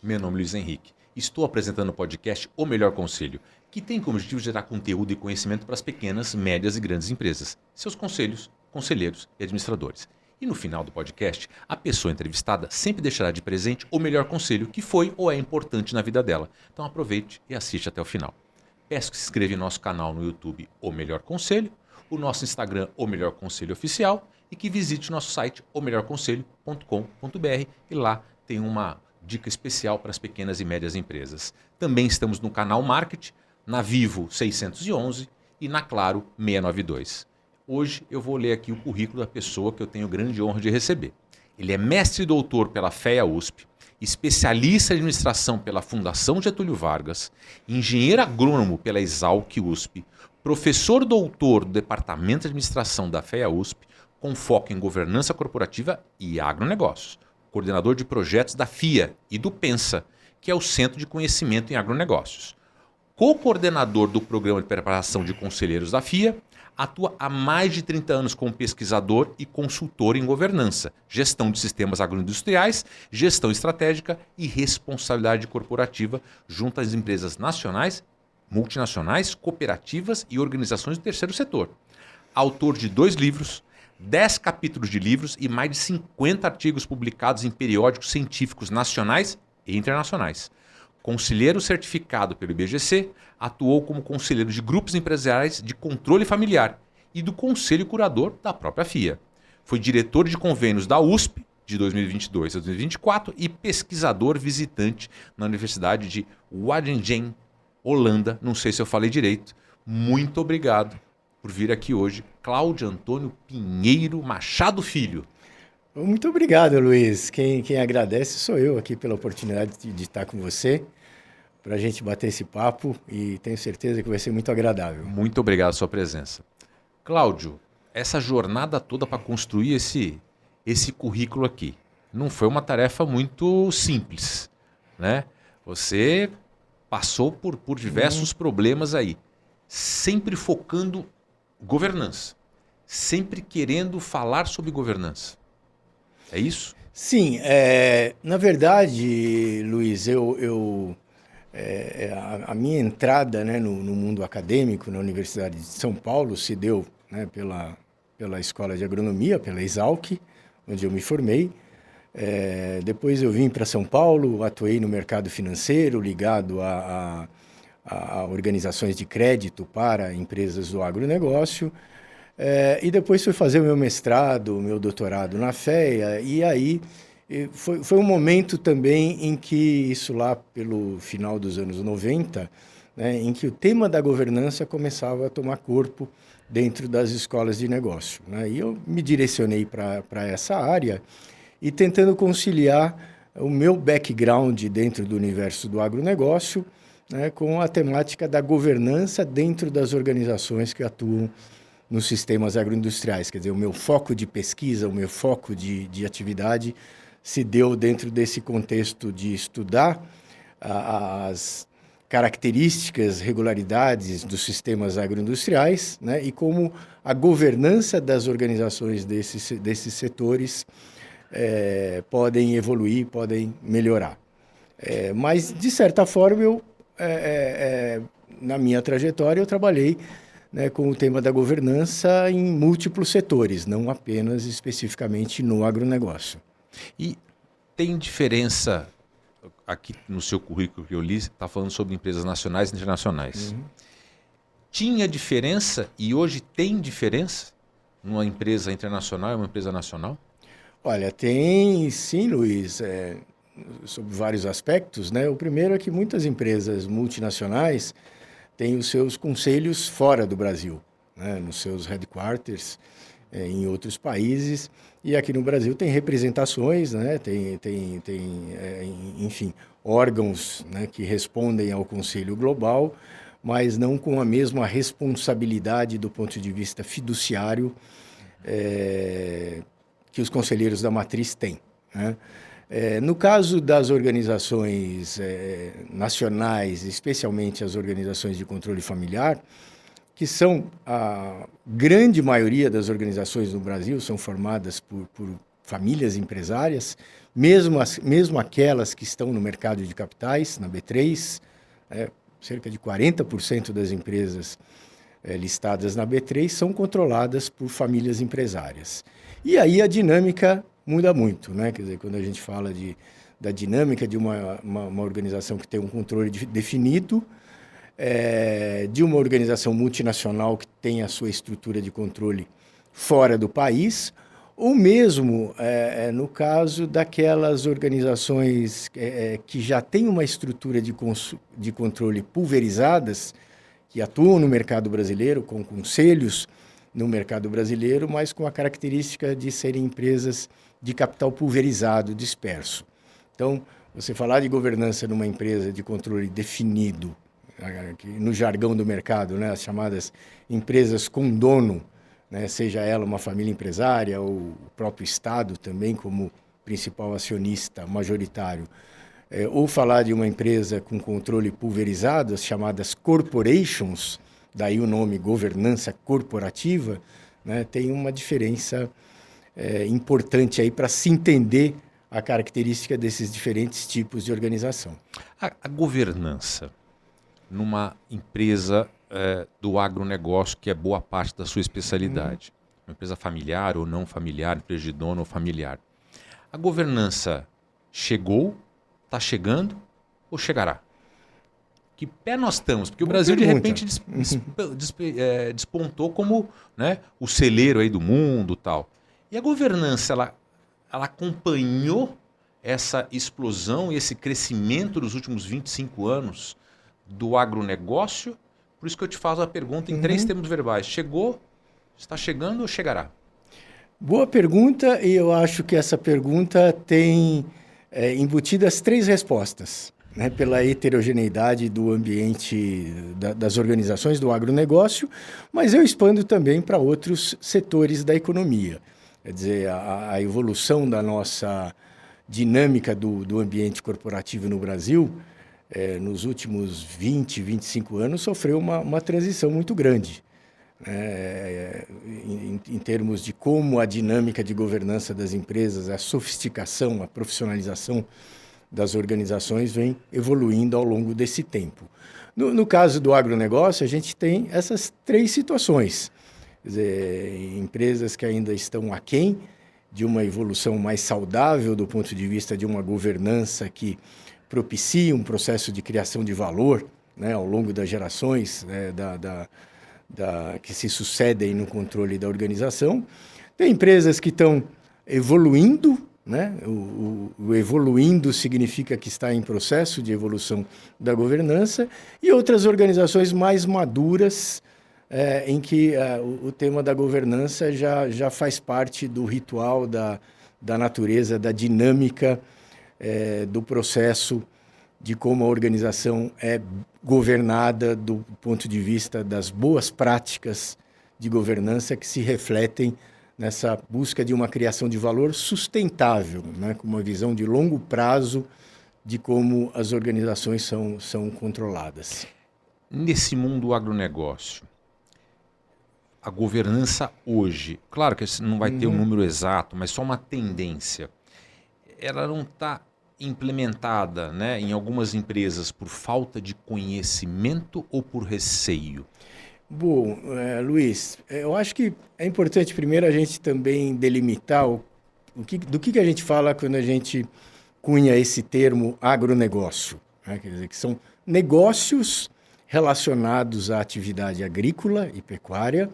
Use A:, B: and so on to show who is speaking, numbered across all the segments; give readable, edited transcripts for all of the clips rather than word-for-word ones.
A: Meu nome é Luiz Henrique. Estou apresentando o podcast O Melhor Conselho, que tem como objetivo gerar conteúdo e conhecimento para as pequenas, médias e grandes empresas, seus conselhos, conselheiros e administradores. E no final do podcast, a pessoa entrevistada sempre deixará de presente o melhor conselho que foi ou é importante na vida dela. Então aproveite e assiste até o final. Peço que se inscreva em nosso canal no YouTube O Melhor Conselho, o nosso Instagram O Melhor Conselho Oficial e que visite o nosso site omelhorconselho.com.br e lá tem uma dica especial para as pequenas e médias empresas. Também estamos no canal Market, na Vivo 611 e na Claro 692. Hoje eu vou ler aqui o currículo da pessoa que eu tenho grande honra de receber. Ele é mestre e doutor pela FEA USP, especialista em administração pela Fundação Getúlio Vargas, engenheiro agrônomo pela Exalc USP, professor doutor do Departamento de Administração da FEA USP, com foco em governança corporativa e agronegócios, coordenador de projetos da FIA e do PENSA, que é o Centro de Conhecimento em Agronegócios. Co-coordenador do Programa de Preparação de Conselheiros da FIA, atua há mais de 30 anos como pesquisador e consultor em governança, gestão de sistemas agroindustriais, gestão estratégica e responsabilidade corporativa junto às empresas nacionais, multinacionais, cooperativas e organizações do terceiro setor. Autor de 2 livros, 10 capítulos de livros e mais de 50 artigos publicados em periódicos científicos nacionais e internacionais. Conselheiro certificado pelo IBGC, atuou como conselheiro de grupos empresariais de controle familiar e do conselho curador da própria FIA. Foi diretor de convênios da USP de 2022 a 2024 e pesquisador visitante na Universidade de Wageningen, Holanda. Não sei se eu falei direito. Muito obrigado por vir aqui hoje, Cláudio Antônio Pinheiro Machado Filho.
B: Muito obrigado, Luiz. Quem agradece sou eu aqui pela oportunidade de estar com você, para a gente bater esse papo e tenho certeza que vai ser muito agradável.
A: Muito obrigado pela sua presença. Cláudio, essa jornada toda para construir esse currículo aqui não foi uma tarefa muito simples, né? Você passou por diversos problemas aí, sempre focando governança, sempre querendo falar sobre governança. É isso?
B: Sim, na verdade, Luiz, a minha entrada, né, no mundo acadêmico na Universidade de São Paulo se deu, né, pela Escola de Agronomia, pela Exalc, onde eu me formei. Depois eu vim para São Paulo, atuei no mercado financeiro, ligado a organizações de crédito para empresas do agronegócio. E depois fui fazer o meu mestrado, o meu doutorado na FEA, e aí foi um momento também em que, isso lá pelo final dos anos 90, né, em que o tema da governança começava a tomar corpo dentro das escolas de negócio, né? E eu me direcionei para essa área e tentando conciliar o meu background dentro do universo do agronegócio, né, com a temática da governança dentro das organizações que atuam nos sistemas agroindustriais. Quer dizer, o meu foco de pesquisa, o meu foco de atividade se deu dentro desse contexto de estudar as características, regularidades dos sistemas agroindustriais, né, e como a governança das organizações desses setores podem evoluir, podem melhorar. Mas, de certa forma, na minha trajetória, eu trabalhei, né, com o tema da governança em múltiplos setores, não apenas especificamente no agronegócio.
A: E tem diferença, aqui no seu currículo que eu li, está falando sobre empresas nacionais e internacionais. Uhum. Tinha diferença e hoje tem diferença numa empresa internacional e uma empresa nacional?
B: Olha, tem sim, Luiz, sobre vários aspectos, né? O primeiro é que muitas empresas multinacionais têm os seus conselhos fora do Brasil, né? Nos seus headquarters, em outros países, e aqui no Brasil tem representações, né? Enfim, órgãos, né, que respondem ao Conselho Global, mas não com a mesma responsabilidade do ponto de vista fiduciário que os conselheiros da matriz têm, né? No caso das organizações nacionais, especialmente as organizações de controle familiar, que são a grande maioria das organizações no Brasil, são formadas por famílias empresárias, mesmo aquelas que estão no mercado de capitais, na B3, cerca de 40% das empresas listadas na B3 são controladas por famílias empresárias. E aí a dinâmica muda muito, né? Quer dizer, quando a gente fala da dinâmica de uma organização que tem um controle definido, de uma organização multinacional que tem a sua estrutura de controle fora do país, ou mesmo no caso daquelas organizações que já têm uma estrutura de controle pulverizadas, que atuam no mercado brasileiro, com conselhos no mercado brasileiro, mas com a característica de serem empresas de capital pulverizado, disperso. Então, você falar de governança numa empresa de controle definido, no jargão do mercado, né, as chamadas empresas com dono, né, seja ela uma família empresária ou o próprio Estado também como principal acionista majoritário, ou falar de uma empresa com controle pulverizado, as chamadas corporations, daí o nome governança corporativa, né, tem uma diferença importante aí para se entender a característica desses diferentes tipos de organização.
A: A governança numa empresa do agronegócio, que é boa parte da sua especialidade, uma empresa familiar ou não familiar, empresa de dono ou familiar. A governança chegou, está chegando ou chegará? Que pé nós estamos? Porque o Brasil, de repente, despontou como, né, o celeiro aí do mundo e tal. E a governança, ela acompanhou essa explosão e esse crescimento dos últimos 25 anos do agronegócio? Por isso que eu te faço a pergunta em 3 termos verbais. Chegou, está chegando ou chegará?
B: Boa pergunta, e eu acho que essa pergunta tem embutidas 3 respostas, né, pela heterogeneidade do ambiente das organizações do agronegócio, mas eu expando também para outros setores da economia. Quer dizer, a evolução da nossa dinâmica do ambiente corporativo no Brasil, nos últimos 20, 25 anos, sofreu uma transição muito grande, em termos de como a dinâmica de governança das empresas, a sofisticação, a profissionalização das organizações vem evoluindo ao longo desse tempo. No caso do agronegócio, a gente tem essas 3 situações. Quer dizer, empresas que ainda estão aquém de uma evolução mais saudável do ponto de vista de uma governança que propicia um processo de criação de valor, né, ao longo das gerações, né, que se sucedem no controle da organização. Tem empresas que estão evoluindo, né? O evoluindo significa que está em processo de evolução da governança, e outras organizações mais maduras, em que o tema da governança já faz parte do ritual, da natureza, da dinâmica, do processo de como a organização é governada do ponto de vista das boas práticas de governança que se refletem nessa busca de uma criação de valor sustentável, né, com uma visão de longo prazo de como as organizações são controladas.
A: Nesse mundo agronegócio, a governança hoje, claro que não vai ter um número exato, mas só uma tendência, ela não está implementada, né, em algumas empresas por falta de conhecimento ou por receio?
B: Bom, Luiz, eu acho que é importante primeiro a gente também delimitar do que a gente fala quando a gente cunha esse termo agronegócio, né? Quer dizer, que são negócios relacionados à atividade agrícola e pecuária,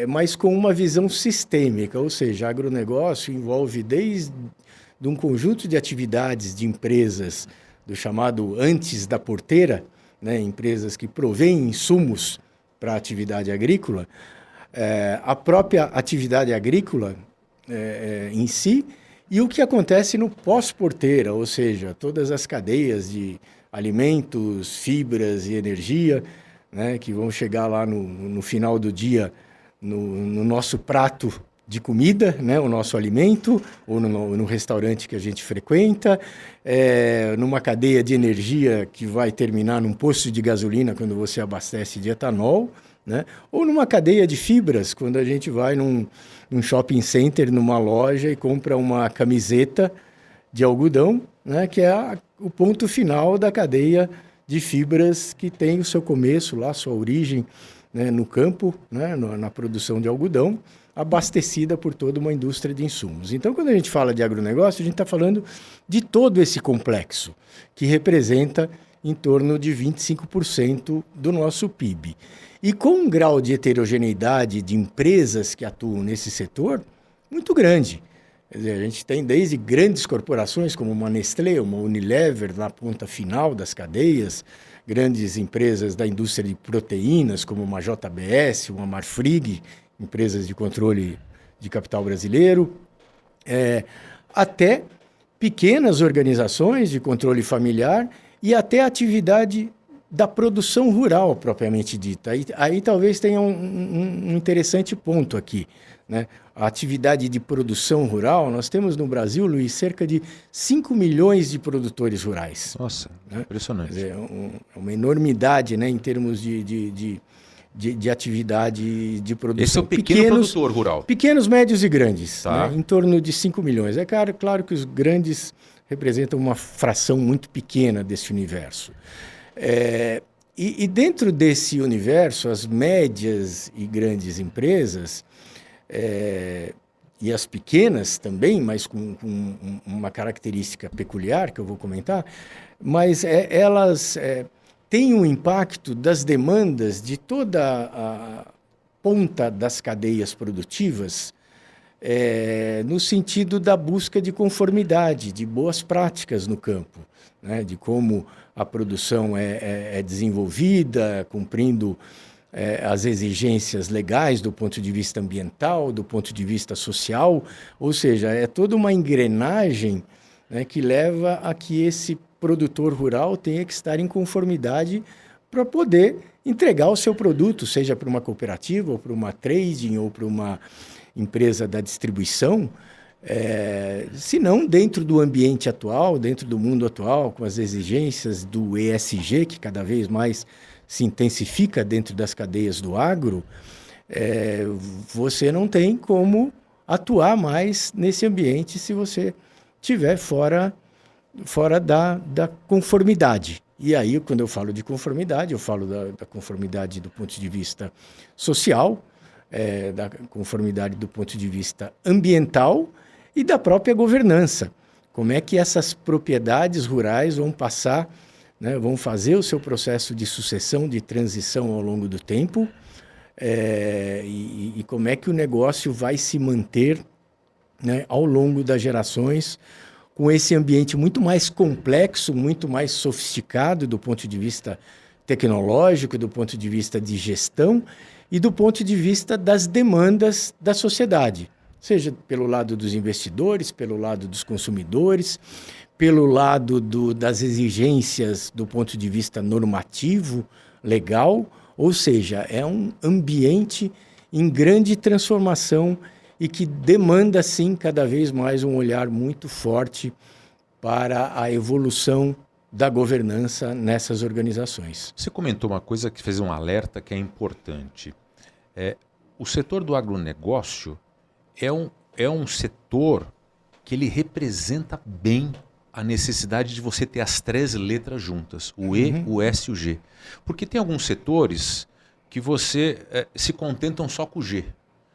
B: mas com uma visão sistêmica, ou seja, agronegócio envolve desde um conjunto de atividades de empresas do chamado antes da porteira, né, empresas que provêm insumos para a atividade agrícola, a própria atividade agrícola em si, e o que acontece no pós-porteira, ou seja, todas as cadeias de alimentos, fibras e energia, né, que vão chegar lá no final do dia no nosso prato de comida, né, o nosso alimento, ou no restaurante que a gente frequenta, numa cadeia de energia que vai terminar num posto de gasolina quando você abastece de etanol, né, ou numa cadeia de fibras, quando a gente vai num shopping center, numa loja e compra uma camiseta de algodão, né, que é o ponto final da cadeia de fibras que tem o seu começo lá, sua origem, né, no campo, né, na produção de algodão, abastecida por toda uma indústria de insumos. Então, quando a gente fala de agronegócio, a gente está falando de todo esse complexo, que representa em torno de 25% do nosso PIB. E com um grau de heterogeneidade de empresas que atuam nesse setor muito grande. Quer dizer, a gente tem desde grandes corporações como uma Nestlé, uma Unilever, na ponta final das cadeias, grandes empresas da indústria de proteínas, como uma JBS, uma Marfrig, empresas de controle de capital brasileiro, até pequenas organizações de controle familiar e até a atividade da produção rural, propriamente dita. Aí talvez tenha um interessante ponto aqui, né? A atividade de produção rural, nós temos no Brasil, Luiz, cerca de 5 milhões de produtores rurais.
A: Nossa,
B: né?
A: Impressionante.
B: Quer dizer, é uma enormidade, né, em termos de atividade de produção.
A: Esse é o pequeno produtor rural.
B: Pequenos, médios e grandes,
A: tá,
B: né, em torno de 5 milhões. É claro que os grandes representam uma fração muito pequena desse universo. E dentro desse universo, as médias e grandes empresas, e as pequenas também, mas com uma característica peculiar que eu vou comentar, mas elas têm um impacto das demandas de toda a ponta das cadeias produtivas, no sentido da busca de conformidade, de boas práticas no campo, né, de como a produção é desenvolvida, cumprindo as exigências legais do ponto de vista ambiental, do ponto de vista social, ou seja, é toda uma engrenagem, né, que leva a que esse produtor rural tenha que estar em conformidade para poder entregar o seu produto, seja para uma cooperativa, ou para uma trading, ou para uma empresa da distribuição, se não dentro do ambiente atual, dentro do mundo atual, com as exigências do ESG, que cada vez mais se intensifica dentro das cadeias do agro, você não tem como atuar mais nesse ambiente se você estiver fora da conformidade. E aí, quando eu falo de conformidade, eu falo da conformidade do ponto de vista social, da conformidade do ponto de vista ambiental e da própria governança. Como é que essas propriedades rurais vão passar, né, vão fazer o seu processo de sucessão, de transição ao longo do tempo, e como é que o negócio vai se manter, né, ao longo das gerações, com esse ambiente muito mais complexo, muito mais sofisticado do ponto de vista tecnológico, do ponto de vista de gestão e do ponto de vista das demandas da sociedade, seja pelo lado dos investidores, pelo lado dos consumidores, pelo lado das exigências do ponto de vista normativo, legal, ou seja, é um ambiente em grande transformação e que demanda, sim, cada vez mais um olhar muito forte para a evolução da governança nessas organizações.
A: Você comentou uma coisa que fez um alerta que é importante. O setor do agronegócio é um setor que ele representa bem a necessidade de você ter as 3 letras juntas, o E, o S e o G. Porque tem alguns setores que você se contentam só com o G.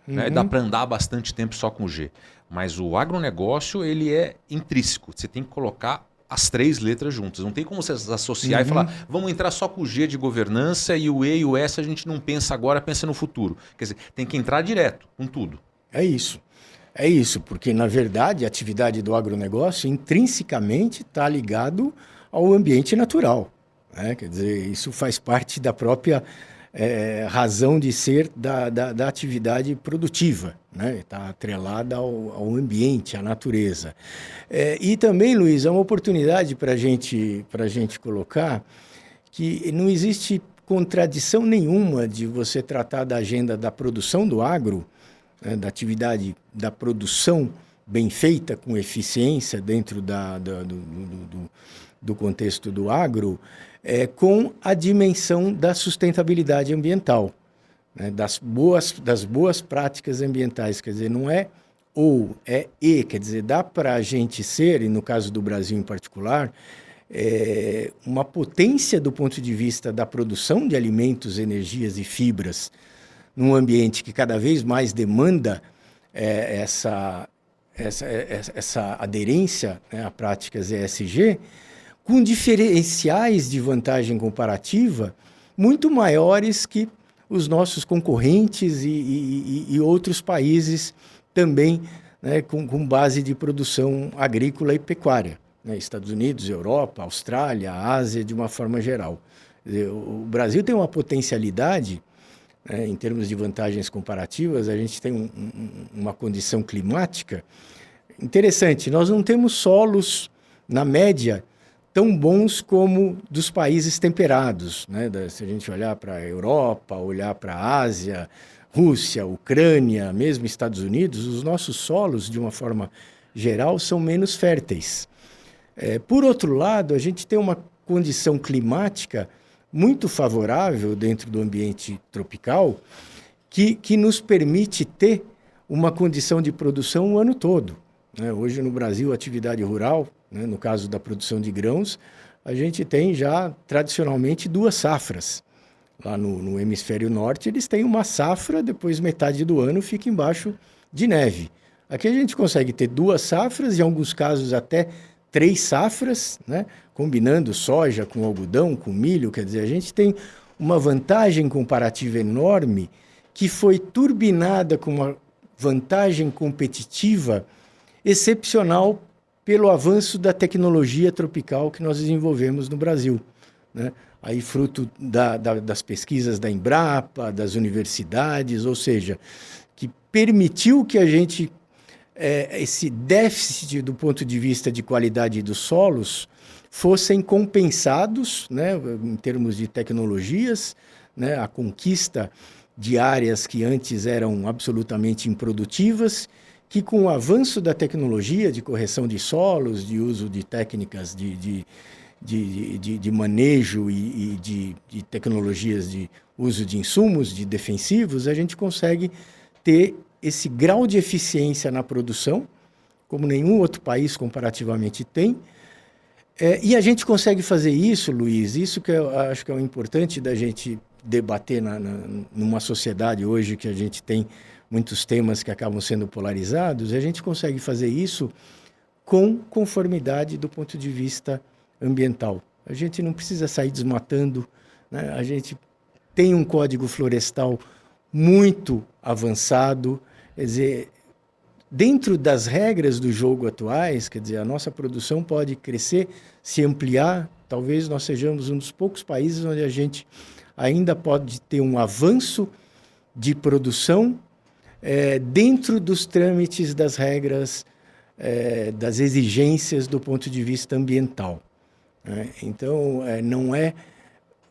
A: Né? Dá para andar bastante tempo só com o G. Mas o agronegócio, ele é intrínseco. Você tem que colocar as 3 letras juntas. Não tem como você associar e falar, vamos entrar só com o G de governança e o E e o S a gente não pensa agora, pensa no futuro. Quer dizer, tem que entrar direto com tudo.
B: É isso, porque, na verdade, a atividade do agronegócio intrinsecamente está ligado ao ambiente natural, né? Quer dizer, isso faz parte da própria razão de ser da atividade produtiva, né? Está atrelada ao ambiente, à natureza. E também, Luiz, é uma oportunidade para a gente colocar que não existe contradição nenhuma de você tratar da agenda da produção do agro, né, da atividade da produção bem feita, com eficiência dentro do contexto do agro, com a dimensão da sustentabilidade ambiental, né, das boas práticas ambientais. Quer dizer, não é ou, é e. Quer dizer, dá para a gente ser, e no caso do Brasil em particular, uma potência do ponto de vista da produção de alimentos, energias e fibras, num ambiente que cada vez mais demanda essa aderência, né, a práticas ESG, com diferenciais de vantagem comparativa muito maiores que os nossos concorrentes e outros países também, né, com base de produção agrícola e pecuária, né, Estados Unidos, Europa, Austrália, Ásia, de uma forma geral. Quer dizer, o Brasil tem uma potencialidade, em termos de vantagens comparativas. A gente tem uma condição climática interessante. Nós não temos solos, na média, tão bons como dos países temperados, né? Se a gente olhar para a Europa, olhar para a Ásia, Rússia, Ucrânia, mesmo Estados Unidos, os nossos solos, de uma forma geral, são menos férteis. Por outro lado, a gente tem uma condição climática muito favorável dentro do ambiente tropical, que nos permite ter uma condição de produção o ano todo, né? Hoje no Brasil, a atividade rural, né, no caso da produção de grãos, a gente tem já tradicionalmente 2 safras. Lá no hemisfério norte, eles têm uma safra, depois metade do ano fica embaixo de neve. Aqui a gente consegue ter 2 safras, em alguns casos até 3 safras, né, combinando soja com algodão, com milho. Quer dizer, a gente tem uma vantagem comparativa enorme que foi turbinada com uma vantagem competitiva excepcional pelo avanço da tecnologia tropical que nós desenvolvemos no Brasil, né? Aí fruto das pesquisas da Embrapa, das universidades, ou seja, que permitiu que a gente, esse déficit do ponto de vista de qualidade dos solos, fossem compensados, né, em termos de tecnologias, né, a conquista de áreas que antes eram absolutamente improdutivas, que com o avanço da tecnologia de correção de solos, de uso de técnicas de manejo e de tecnologias de uso de insumos, de defensivos, a gente consegue ter esse grau de eficiência na produção, como nenhum outro país comparativamente tem. E a gente consegue fazer isso, Luiz, isso que eu acho que é o importante da gente debater numa sociedade hoje que a gente tem muitos temas que acabam sendo polarizados. A gente consegue fazer isso com conformidade do ponto de vista ambiental. A gente não precisa sair desmatando, né? A gente tem um código florestal muito avançado. Quer dizer, dentro das regras do jogo atuais, quer dizer, a nossa produção pode crescer, se ampliar. Talvez nós sejamos um dos poucos países onde a gente ainda pode ter um avanço de produção dentro dos trâmites das regras, das exigências do ponto de vista ambiental, né? Então, não é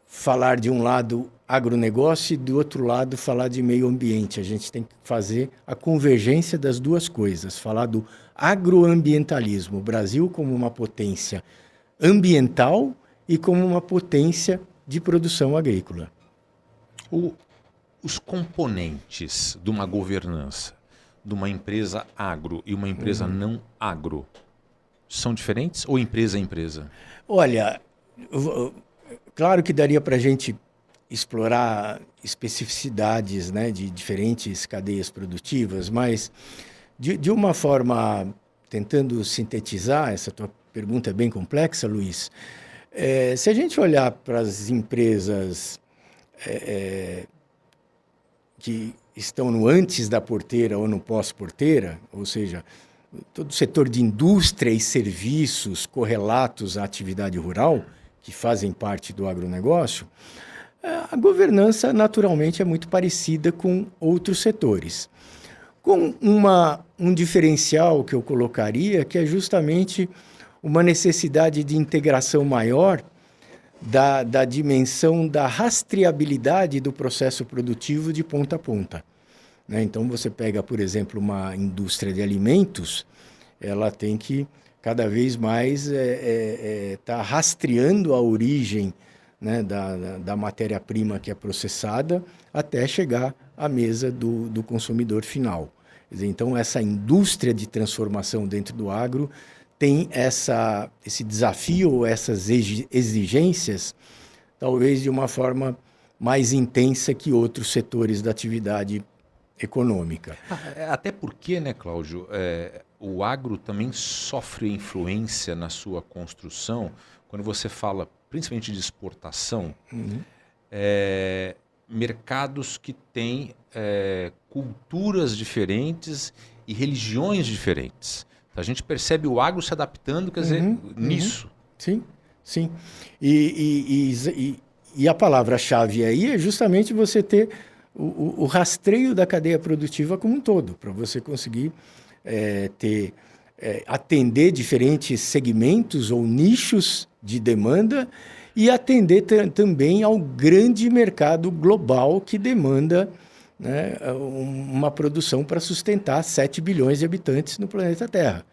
B: falar de um lado agronegócio e do outro lado falar de meio ambiente. A gente tem que fazer a convergência das duas coisas, falar do agroambientalismo, o Brasil como uma potência ambiental e como uma potência de produção agrícola.
A: Os componentes de uma governança, de uma empresa agro e uma empresa não agro, são diferentes ou empresa é empresa?
B: Olha, claro que daria para a gente explorar especificidades, né, de diferentes cadeias produtivas, mas de uma forma, tentando sintetizar, essa tua pergunta é bem complexa, Luiz. Se a gente olhar para as empresas que estão no antes da porteira ou no pós-porteira, ou seja, todo o setor de indústria e serviços correlatos à atividade rural, que fazem parte do agronegócio, a governança naturalmente é muito parecida com outros setores. Com um diferencial que eu colocaria, que é justamente uma necessidade de integração maior da dimensão da rastreabilidade do processo produtivo de ponta a ponta. né? Então, você pega, por exemplo, uma indústria de alimentos, ela tem que cada vez mais tá rastreando a origem, né, da matéria-prima que é processada até chegar à mesa do consumidor final. Quer dizer, então, essa indústria de transformação dentro do agro tem esse desafio ou essas exigências, talvez de uma forma mais intensa que outros setores da atividade econômica.
A: Até porque, né, Cláudio, o agro também sofre influência na sua construção, quando você fala principalmente de exportação, mercados que têm culturas diferentes e religiões diferentes. A gente percebe o agro se adaptando, quer dizer, nisso.
B: Sim, sim. E a palavra-chave aí é justamente você ter o rastreio da cadeia produtiva como um todo, para você conseguir atender diferentes segmentos ou nichos de demanda e atender também ao grande mercado global que demanda, né, uma produção para sustentar 7 bilhões de habitantes no planeta Terra.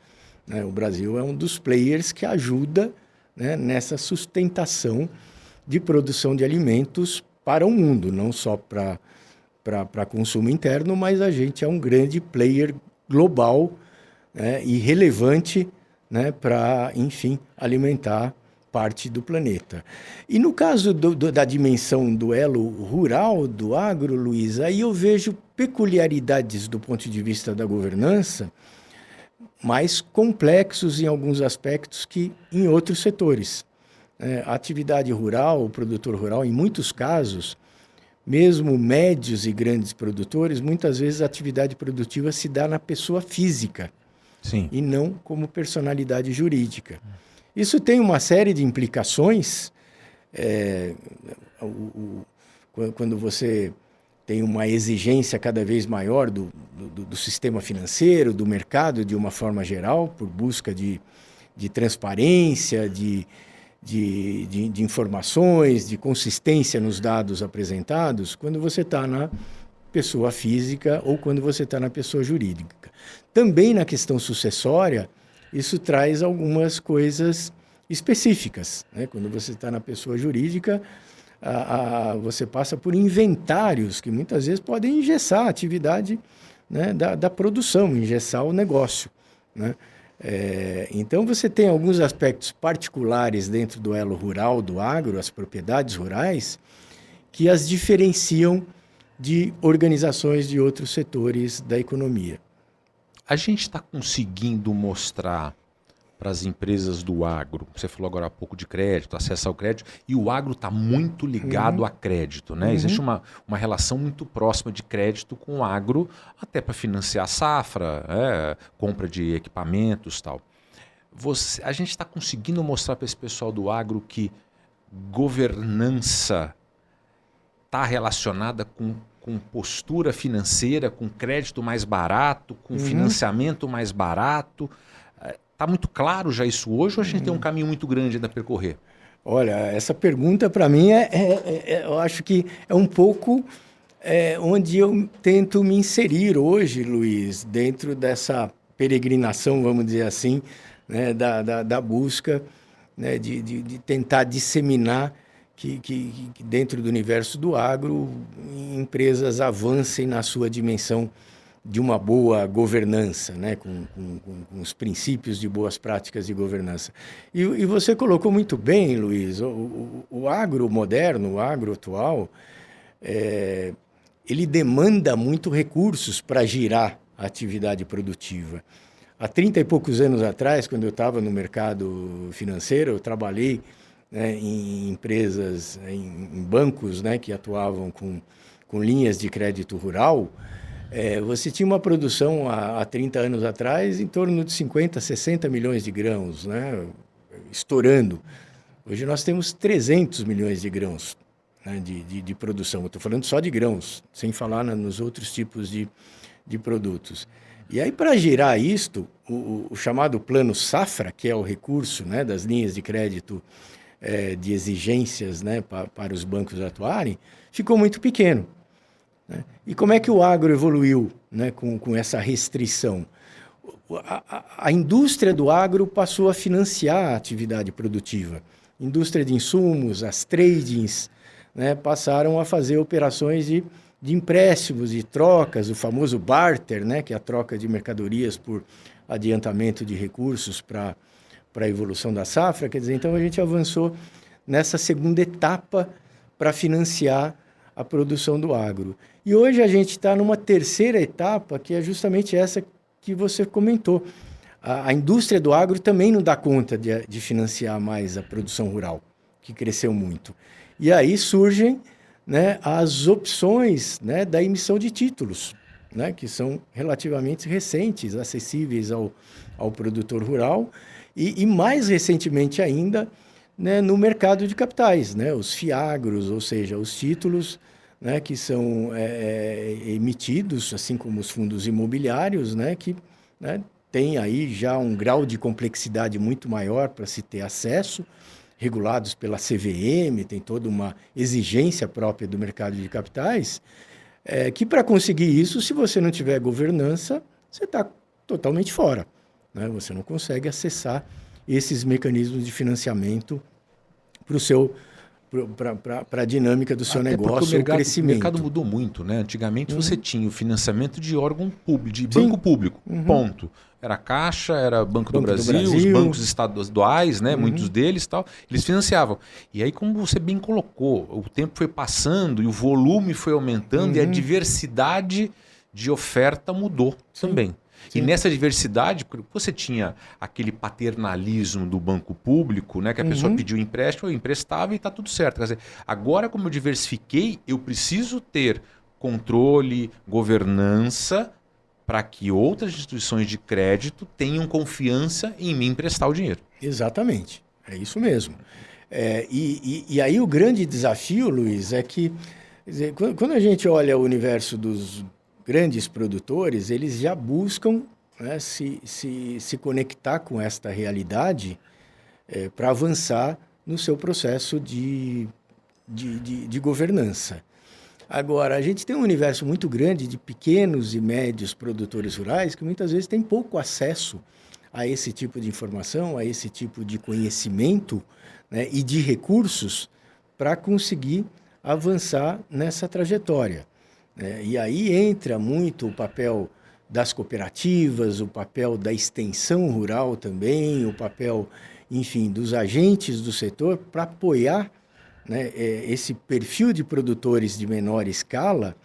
B: Né? O Brasil é um dos players que ajuda, né, nessa sustentação de produção de alimentos para o mundo, não só para consumo interno, mas a gente é um grande player global, né, e relevante, né, para, enfim, alimentar parte do planeta. E no caso da dimensão do elo rural do agro, Luiz, aí eu vejo peculiaridades do ponto de vista da governança mais complexos em alguns aspectos que em outros setores. A atividade rural, o produtor rural, em muitos casos, mesmo médios e grandes produtores, muitas vezes a atividade produtiva se dá na pessoa física. Sim. E não como personalidade jurídica. Isso tem uma série de implicações. Quando você tem uma exigência cada vez maior do sistema financeiro, do mercado de uma forma geral, por busca de transparência, de informações, de consistência nos dados apresentados, quando você está na pessoa física ou quando você está na pessoa jurídica. Também na questão sucessória, isso traz algumas coisas específicas, né? Quando você está na pessoa jurídica, você passa por inventários que muitas vezes podem engessar a atividade, né, da produção, engessar o negócio, né? Então, você tem alguns aspectos particulares dentro do elo rural, do agro, as propriedades rurais, que as diferenciam de organizações de outros setores da economia.
A: A gente está conseguindo mostrar para as empresas do agro, você falou agora há pouco de crédito, acesso ao crédito, e o agro está muito ligado a crédito, né? Existe uma relação muito próxima de crédito com o agro, até para financiar a safra, compra de equipamentos e tal. A gente está conseguindo mostrar para esse pessoal do agro que governança está relacionada com postura financeira, com crédito mais barato, com financiamento mais barato. Está muito claro já isso hoje ou a gente tem um caminho muito grande ainda a percorrer?
B: Olha, essa pergunta para mim eu acho que é um pouco onde eu tento me inserir hoje, Luiz, dentro dessa peregrinação, vamos dizer assim, né, da busca, né, de tentar disseminar que dentro do universo do agro, empresas avancem na sua dimensão de uma boa governança, né, com os princípios de boas práticas de governança. E você colocou muito bem, Luiz, o agro moderno, o agro atual, ele demanda muito recursos para girar a atividade produtiva. Há 30 e poucos anos atrás, quando eu estava no mercado financeiro, eu trabalhei, né, em empresas, em bancos, né, que atuavam com linhas de crédito rural. Você tinha uma produção há 30 anos atrás em torno de 50, 60 milhões de grãos, né, estourando. Hoje nós temos 300 milhões de grãos, né, de produção. Eu estou falando só de grãos, sem falar nos outros tipos de produtos. E aí, para girar isto, o chamado plano safra, que é o recurso, né, das linhas de crédito de exigências, né, para os bancos atuarem, ficou muito pequeno. né? E como é que o agro evoluiu, né, com essa restrição? A indústria do agro passou a financiar a atividade produtiva. Indústria de insumos, as tradings, né, passaram a fazer operações de empréstimos, de trocas, o famoso barter, né, que é a troca de mercadorias por adiantamento de recursos para a evolução da safra. Quer dizer, então a gente avançou nessa segunda etapa para financiar a produção do agro. E hoje a gente está numa terceira etapa, que é justamente essa que você comentou. A indústria do agro também não dá conta de financiar mais a produção rural, que cresceu muito. E aí surgem, né, as opções, né, da emissão de títulos, né, que são relativamente recentes, acessíveis ao produtor rural, e mais recentemente ainda, né, no mercado de capitais, né, os FIAGROS, ou seja, os títulos, né, que são emitidos, assim como os fundos imobiliários, né, que, né, tem aí já um grau de complexidade muito maior para se ter acesso, regulados pela CVM, tem toda uma exigência própria do mercado de capitais, que para conseguir isso, se você não tiver governança, você está totalmente fora, né? Você não consegue acessar esses mecanismos de financiamento para o seu para a dinâmica do seu
A: Até
B: negócio ou crescimento.
A: O mercado mudou muito, né? Antigamente você tinha o financiamento de órgão público, de
B: Sim.
A: banco público, ponto. Era a Caixa, era Banco do Brasil, os bancos estaduais, né? Muitos deles tal, eles financiavam. E aí, como você bem colocou, o tempo foi passando e o volume foi aumentando e a diversidade de oferta mudou também.
B: Sim.
A: E nessa diversidade, você tinha aquele paternalismo do banco público, né, que a pessoa pediu empréstimo, eu emprestava e está tudo certo. Quer dizer, agora, como eu diversifiquei, eu preciso ter controle, governança, para que outras instituições de crédito tenham confiança em me emprestar o dinheiro.
B: Exatamente, é isso mesmo. E aí o grande desafio, Luiz, é que, quer dizer, quando a gente olha o universo dos grandes produtores, eles já buscam, né, se conectar com esta realidade para avançar no seu processo de governança. Agora, a gente tem um universo muito grande de pequenos e médios produtores rurais que muitas vezes têm pouco acesso a esse tipo de informação, a esse tipo de conhecimento, né, e de recursos para conseguir avançar nessa trajetória. E aí entra muito o papel das cooperativas, o papel da extensão rural também, o papel, enfim, dos agentes do setor para apoiar, né, esse perfil de produtores de menor escala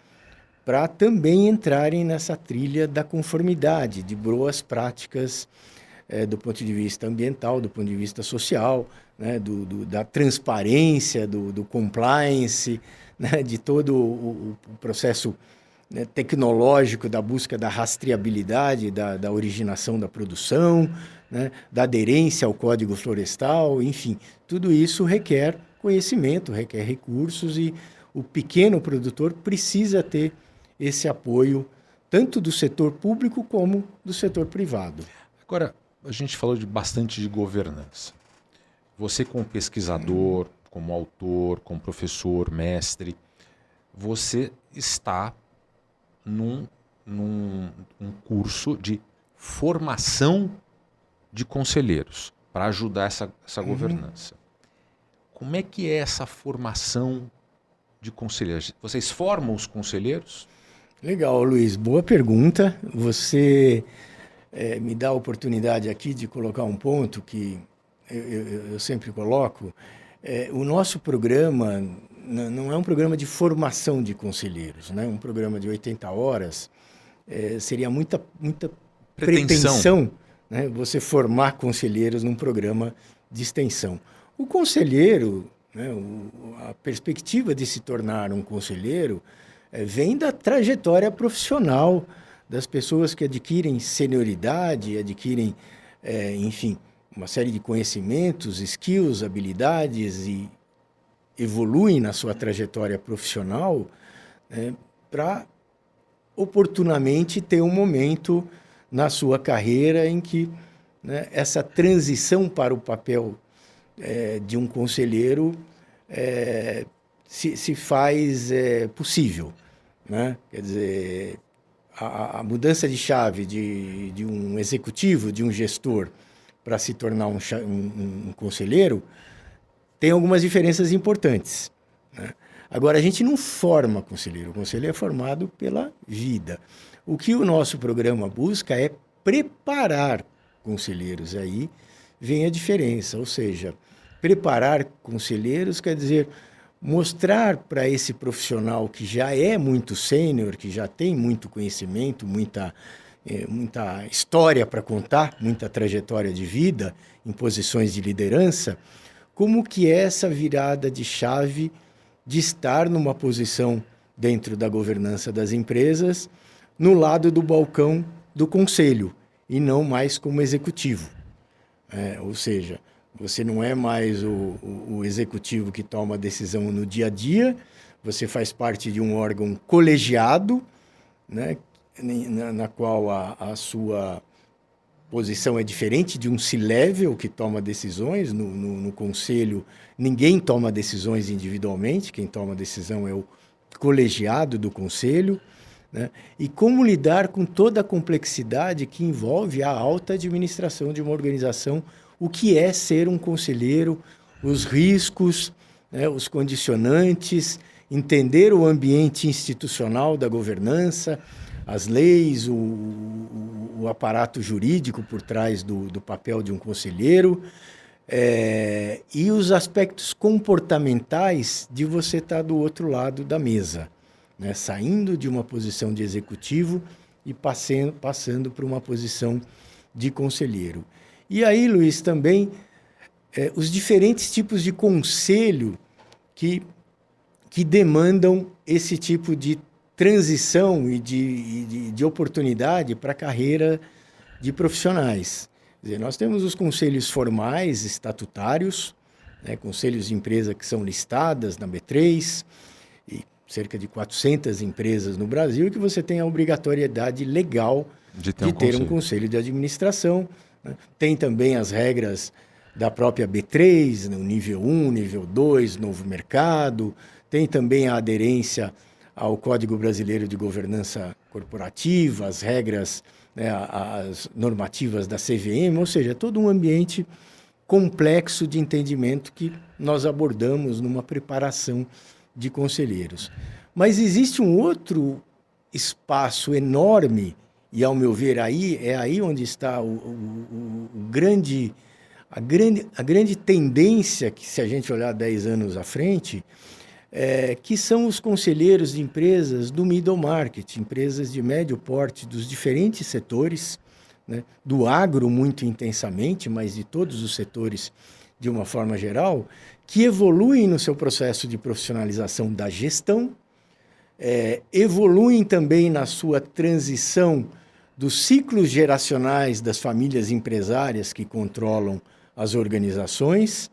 B: para também entrarem nessa trilha da conformidade, de boas práticas do ponto de vista ambiental, do ponto de vista social, né, da transparência, do compliance, né, de todo o processo, né, tecnológico da busca da rastreabilidade, da originação da produção, né, da aderência ao Código Florestal, enfim, tudo isso requer conhecimento, requer recursos e o pequeno produtor precisa ter esse apoio tanto do setor público como do setor privado.
A: Agora, a gente falou bastante de governança. Você como pesquisador, como autor, como professor, mestre, você está num curso de formação de conselheiros para ajudar essa governança. Como é que é essa formação de conselheiros? Vocês formam os conselheiros?
B: Legal, Luiz. Boa pergunta. Você me dá a oportunidade aqui de colocar um ponto que eu sempre coloco. O nosso programa não é um programa de formação de conselheiros, né? Um programa de 80 horas seria muita pretensão, né? Você formar conselheiros num programa de extensão. O conselheiro, né, a perspectiva de se tornar um conselheiro vem da trajetória profissional das pessoas que adquirem senioridade, adquirem, enfim, uma série de conhecimentos, skills, habilidades e evoluem na sua trajetória profissional, né, para oportunamente ter um momento na sua carreira em que, né, essa transição para o papel de um conselheiro se faz possível. né? Quer dizer, a mudança de chave de um executivo, de um gestor, para se tornar um conselheiro, tem algumas diferenças importantes, né? Agora, a gente não forma conselheiro. O conselheiro é formado pela vida. O que o nosso programa busca é preparar conselheiros. Aí vem a diferença, ou seja, preparar conselheiros quer dizer mostrar para esse profissional que já é muito sênior, que já tem muito conhecimento, muita história para contar, muita trajetória de vida em posições de liderança, como que é essa virada de chave de estar numa posição dentro da governança das empresas, no lado do balcão do conselho, e não mais como executivo. Ou seja, você não é mais o executivo que toma a decisão no dia a dia, você faz parte de um órgão colegiado, né, na qual a sua posição é diferente de um C-level que toma decisões. No conselho, ninguém toma decisões individualmente, quem toma decisão é o colegiado do conselho, né? E como lidar com toda a complexidade que envolve a alta administração de uma organização, o que é ser um conselheiro, os riscos, né, os condicionantes, entender o ambiente institucional da governança, as leis, o aparato jurídico por trás do papel de um conselheiro, e os aspectos comportamentais de você estar do outro lado da mesa, né? Saindo de uma posição de executivo e passando para uma posição de conselheiro. E aí, Luiz, também os diferentes tipos de conselho que demandam esse tipo de transição e de oportunidade para a carreira de profissionais. Quer dizer, nós temos os conselhos formais, estatutários, né, conselhos de empresa que são listadas na B3, e cerca de 400 empresas no Brasil, que você tem a obrigatoriedade legal de ter um conselho de administração, né? Tem também as regras da própria B3, no nível 1, nível 2, novo mercado, tem também a aderência ao Código Brasileiro de Governança Corporativa, as regras, né, as normativas da CVM, ou seja, todo um ambiente complexo de entendimento que nós abordamos numa preparação de conselheiros. Mas existe um outro espaço enorme, e ao meu ver aí onde está a grande tendência, que se a gente olhar 10 anos à frente, que são os conselheiros de empresas do middle market, empresas de médio porte dos diferentes setores, né, do agro muito intensamente, mas de todos os setores de uma forma geral, que evoluem no seu processo de profissionalização da gestão, evoluem também na sua transição dos ciclos geracionais das famílias empresárias que controlam as organizações,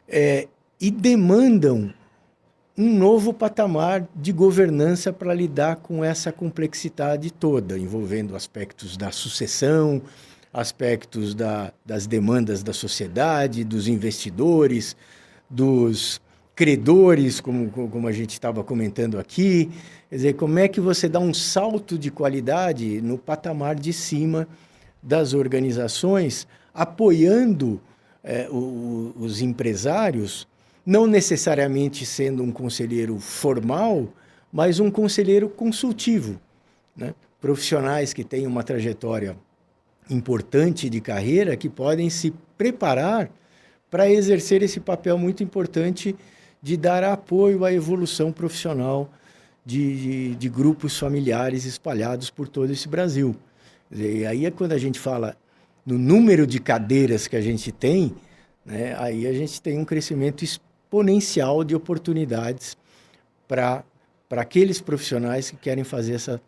B: e demandam um novo patamar de governança para lidar com essa complexidade toda, envolvendo aspectos da sucessão, aspectos das demandas da sociedade, dos investidores, dos credores, como a gente estava comentando aqui. Quer dizer, como é que você dá um salto de qualidade no patamar de cima das organizações, apoiando os empresários, não necessariamente sendo um conselheiro formal, mas um conselheiro consultivo, né? Profissionais que têm uma trajetória importante de carreira, que podem se preparar para exercer esse papel muito importante de dar apoio à evolução profissional de grupos familiares espalhados por todo esse Brasil. E aí é quando a gente fala no número de cadeiras que a gente tem, né, aí a gente tem um crescimento exponencial de oportunidades para aqueles profissionais que querem fazer essa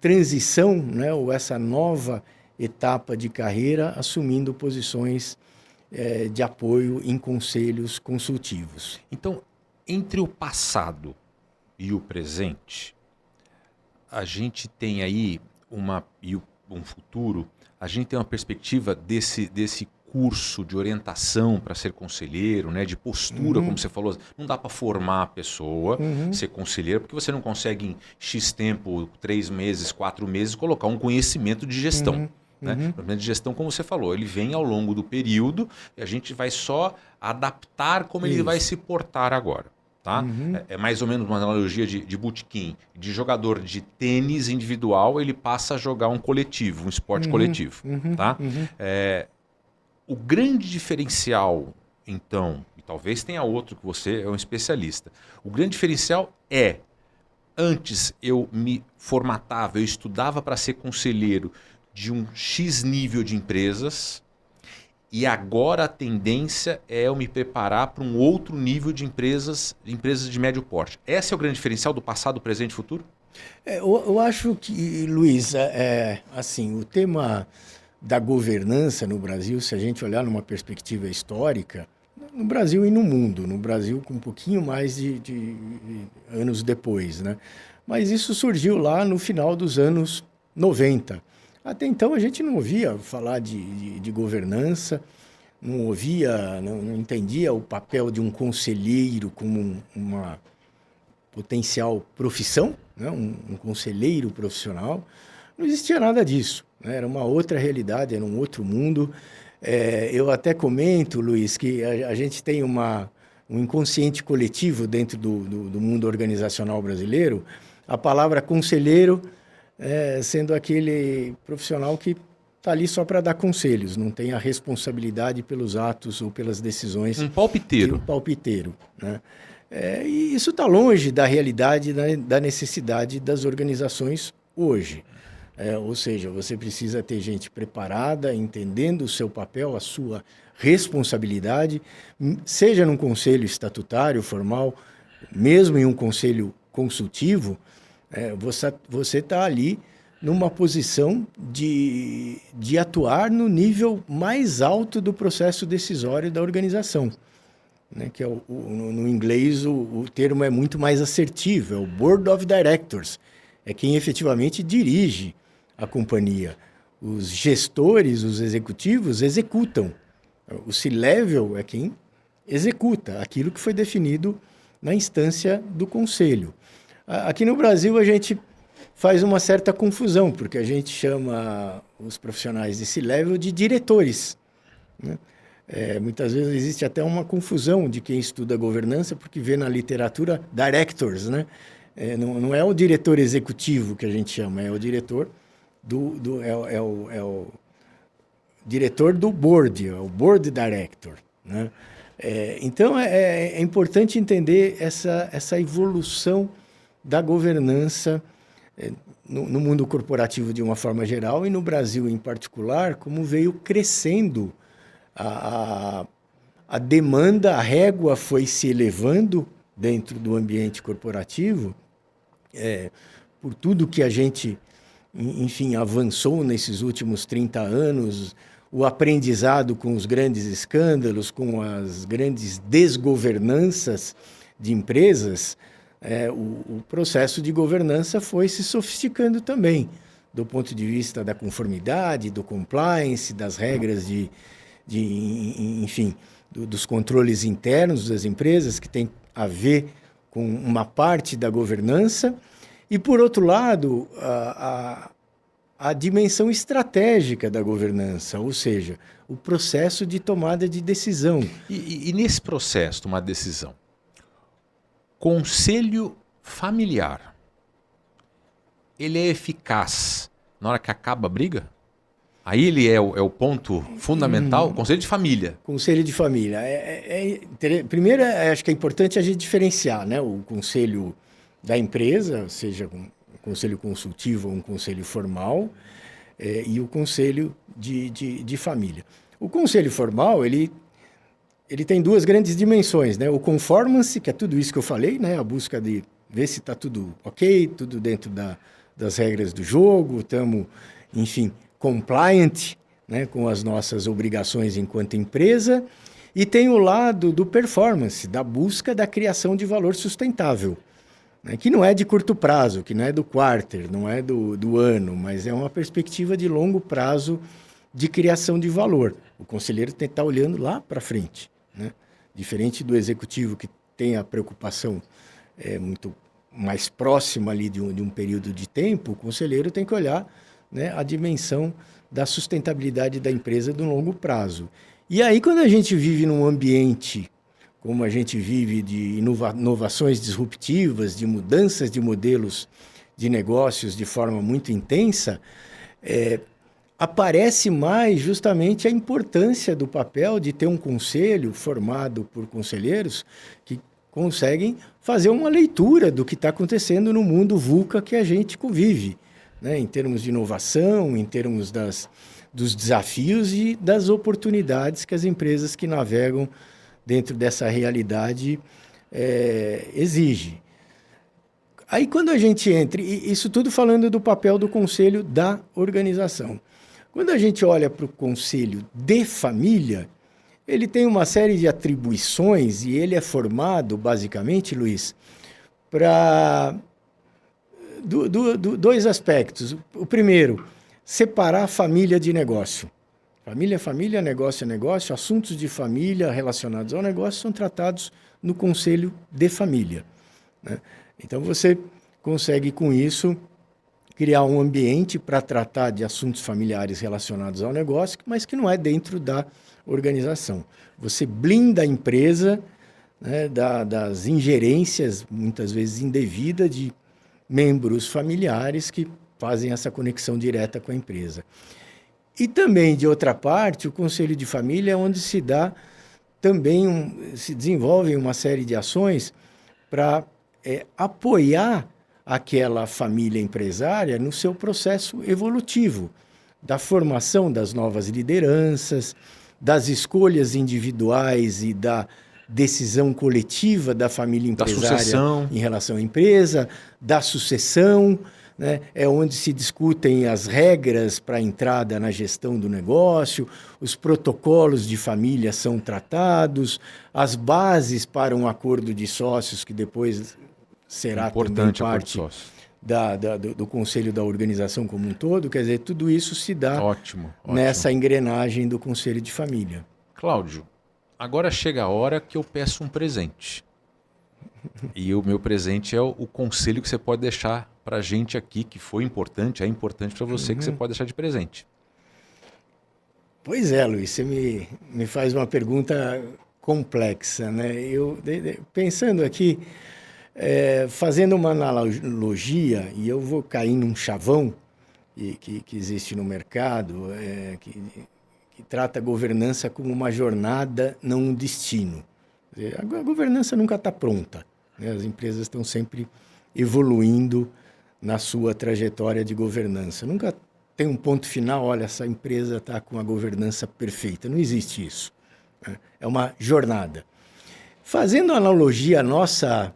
B: transição, né, ou essa nova etapa de carreira, assumindo posições de apoio em conselhos consultivos.
A: Então, entre o passado e o presente, a gente tem aí um futuro, a gente tem uma perspectiva desse curso de orientação para ser conselheiro, né, de postura, como você falou. Não dá para formar a pessoa, ser conselheiro, porque você não consegue em X tempo, 3 meses, 4 meses, colocar um conhecimento de gestão. Né? O conhecimento de gestão, como você falou, ele vem ao longo do período e a gente vai só adaptar como ele vai se portar agora. Tá? É mais ou menos uma analogia de botequim. De jogador de tênis individual, ele passa a jogar um coletivo, um esporte coletivo. Tá? O grande diferencial, então, e talvez tenha outro que você é um especialista, o grande diferencial é, antes eu me formatava, eu estudava para ser conselheiro de um X nível de empresas, e agora a tendência é eu me preparar para um outro nível de empresas de médio porte. Esse é o grande diferencial do passado, presente e futuro?
B: Eu acho que, Luiz, assim, o tema da governança no Brasil, se a gente olhar numa perspectiva histórica, no Brasil e no mundo, no Brasil com um pouquinho mais de anos depois, né? Mas isso surgiu lá no final dos anos 90. Até então a gente não ouvia falar de governança, não entendia o papel de um conselheiro como uma potencial profissão, né? Um conselheiro profissional. Não existia nada disso, né? Era uma outra realidade, era um outro mundo. Eu até comento, Luiz, que a gente tem um inconsciente coletivo dentro do mundo organizacional brasileiro. A palavra conselheiro sendo aquele profissional que está ali só para dar conselhos, não tem a responsabilidade pelos atos ou pelas decisões.
A: Um palpiteiro.
B: Um palpiteiro, né? E isso está longe da realidade, da necessidade das organizações hoje. Ou seja, você precisa ter gente preparada, entendendo o seu papel, a sua responsabilidade, seja num conselho estatutário formal, mesmo em um conselho consultivo. Você está ali numa posição de atuar no nível mais alto do processo decisório da organização, né? Que no inglês o termo é muito mais assertivo, é o Board of Directors, é quem efetivamente dirige a companhia. Os gestores, os executivos executam. O C-Level é quem executa aquilo que foi definido na instância do conselho. Aqui no Brasil, a gente faz uma certa confusão, porque a gente chama os profissionais desse level de diretores, né? Muitas vezes existe até uma confusão de quem estuda governança, porque vê na literatura directors, né? Não é o diretor executivo que a gente chama, é o diretor o diretor do board, é o board director, né? Então, é importante entender essa evolução da governança no mundo corporativo de uma forma geral e no Brasil em particular, como veio crescendo a demanda, a régua foi se elevando dentro do ambiente corporativo, por tudo que a gente, enfim, avançou nesses últimos 30 anos, o aprendizado com os grandes escândalos, com as grandes desgovernanças de empresas. O processo de governança foi se sofisticando também, do ponto de vista da conformidade, do compliance, das regras enfim, dos controles internos das empresas, que tem a ver com uma parte da governança. E, por outro lado, a dimensão estratégica da governança, ou seja, o processo de tomada de decisão.
A: E nesse processo de tomar decisão, conselho familiar, ele é eficaz na hora que acaba a briga? Aí ele é o ponto fundamental? Conselho de família.
B: Conselho de família. Primeiro, acho que é importante a gente diferenciar, né? O conselho da empresa, seja um conselho consultivo ou um conselho formal, e o conselho de família. O conselho formal, ele tem duas grandes dimensões, né? O conformance, que é tudo isso que eu falei, né? A busca de ver se está tudo ok, tudo dentro das regras do jogo, estamos, enfim, compliant, né? Com as nossas obrigações enquanto empresa. E tem o lado do performance, da busca da criação de valor sustentável, né? Que não é de curto prazo, que não é do quarter, não é do ano, mas é uma perspectiva de longo prazo de criação de valor. O conselheiro tem que estar olhando lá para frente, né? Diferente do executivo que tem a preocupação muito mais próxima ali de um período de tempo, o conselheiro tem que olhar, né, a dimensão da sustentabilidade da empresa do longo prazo. E aí, quando a gente vive num ambiente como a gente vive de inovações disruptivas, de mudanças de modelos de negócios de forma muito intensa, aparece mais justamente a importância do papel de ter um conselho formado por conselheiros que conseguem fazer uma leitura do que está acontecendo no mundo VUCA que a gente convive, né? Em termos de inovação, em termos dos desafios e das oportunidades que as empresas que navegam dentro dessa realidade exigem. Aí, quando a gente entra, isso tudo falando do papel do conselho da organização. Quando a gente olha para o conselho de família, ele tem uma série de atribuições e ele é formado, basicamente, Luiz, para dois aspectos. O primeiro, separar família de negócio. Família é família, negócio é negócio, assuntos de família relacionados ao negócio são tratados no conselho de família, né? Então, você consegue, com isso, criar um ambiente para tratar de assuntos familiares relacionados ao negócio, mas que não é dentro da organização. Você blinda a empresa, né, das ingerências, muitas vezes indevidas, de membros familiares que fazem essa conexão direta com a empresa. E também, de outra parte, o Conselho de Família é onde se dá também, se desenvolvem uma série de ações para apoiar aquela família empresária no seu processo evolutivo, da formação das novas lideranças, das escolhas individuais e da decisão coletiva da família empresária em relação à empresa, da sucessão, né? É onde se discutem as regras para a entrada na gestão do negócio, os protocolos de família são tratados, as bases para um acordo de sócios que depois será também parte do conselho da organização como um todo. Quer dizer, tudo isso se dá nessa engrenagem do conselho de família.
A: Cláudio, agora chega a hora que eu peço um presente. E o meu presente é o conselho que você pode deixar para a gente aqui, que foi importante, é importante para você, que você pode deixar de presente.
B: Pois é, Luiz, você me faz uma pergunta complexa, né? Pensando aqui, fazendo uma analogia, e eu vou cair num chavão que existe no mercado, que trata a governança como uma jornada, não um destino. A governança nunca está pronta, né? As empresas estão sempre evoluindo na sua trajetória de governança. Nunca tem um ponto final, olha, essa empresa está com a governança perfeita. Não existe isso, né? É uma jornada. Fazendo analogia à nossa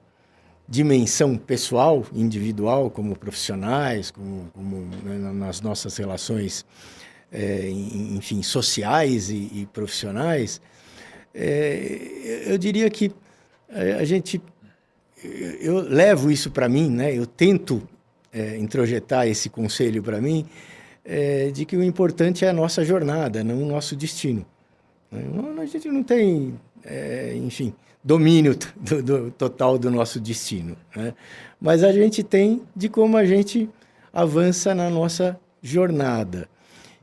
B: dimensão pessoal, individual, como profissionais, né, nas nossas relações, enfim, sociais e profissionais, eu diria que eu levo isso para mim, né? Eu tento introjetar esse conselho para mim, de que o importante é a nossa jornada, não o nosso destino. A gente não tem, enfim, domínio total do nosso destino, né? Mas a gente tem de como a gente avança na nossa jornada.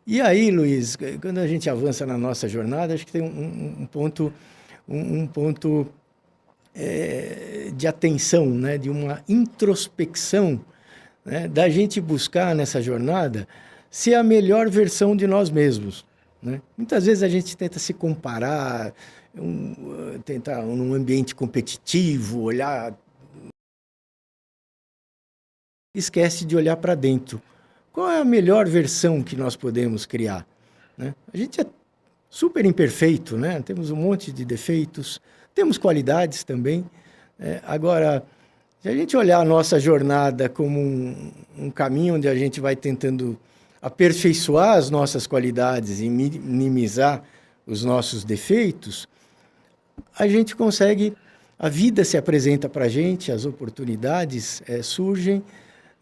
B: E aí, Luiz, quando a gente avança na nossa jornada, acho que tem um ponto de atenção, né? De uma introspecção, né? Da gente buscar nessa jornada ser a melhor versão de nós mesmos, né? Muitas vezes a gente tenta se comparar, tentar num ambiente competitivo, olhar, esquece de olhar para dentro. Qual é a melhor versão que nós podemos criar, né? A gente é super imperfeito, né? Temos um monte de defeitos, temos qualidades também. Agora, se a gente olhar a nossa jornada como um caminho onde a gente vai tentando aperfeiçoar as nossas qualidades e minimizar os nossos defeitos, a gente consegue, a vida se apresenta para a gente, as oportunidades surgem,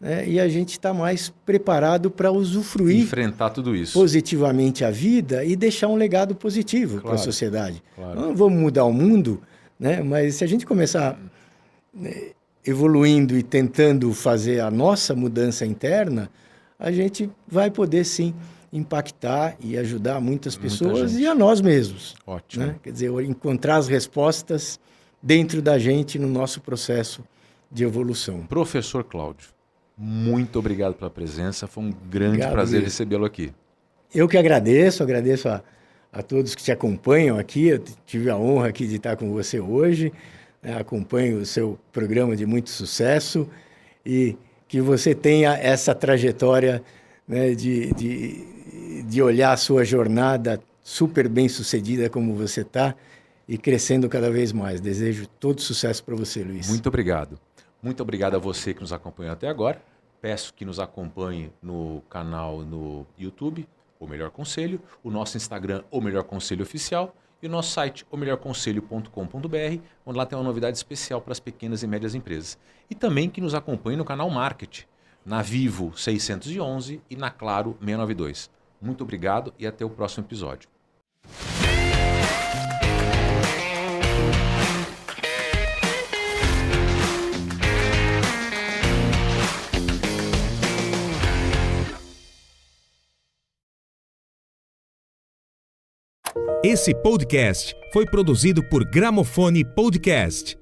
B: né? E a gente está mais preparado para usufruir,
A: enfrentar tudo isso
B: positivamente a vida e deixar um legado positivo para a sociedade.
A: Claro.
B: Não vamos mudar o mundo, né? Mas se a gente começar evoluindo e tentando fazer a nossa mudança interna, a gente vai poder sim impactar e ajudar muitas pessoas e a nós mesmos.
A: Ótimo.
B: Né? Quer dizer, encontrar as respostas dentro da gente no nosso processo de evolução.
A: Professor Cláudio, muito obrigado pela presença. Foi um grande prazer recebê-lo aqui.
B: Eu que agradeço a todos que te acompanham aqui. Eu tive a honra aqui de estar com você hoje. Acompanho o seu programa de muito sucesso e que você tenha essa trajetória, né, de olhar a sua jornada super bem sucedida como você está e crescendo cada vez mais. Desejo todo sucesso para você, Luiz.
A: Muito obrigado. Muito obrigado a você que nos acompanhou até agora. Peço que nos acompanhe no canal no YouTube, O Melhor Conselho, o nosso Instagram, O Melhor Conselho Oficial, e o nosso site, omelhorconselho.com.br, onde lá tem uma novidade especial para as pequenas e médias empresas. E também que nos acompanhe no canal Market, na Vivo 611 e na Claro 692. Muito obrigado e até o próximo episódio.
C: Esse podcast foi produzido por Gramofone Podcast.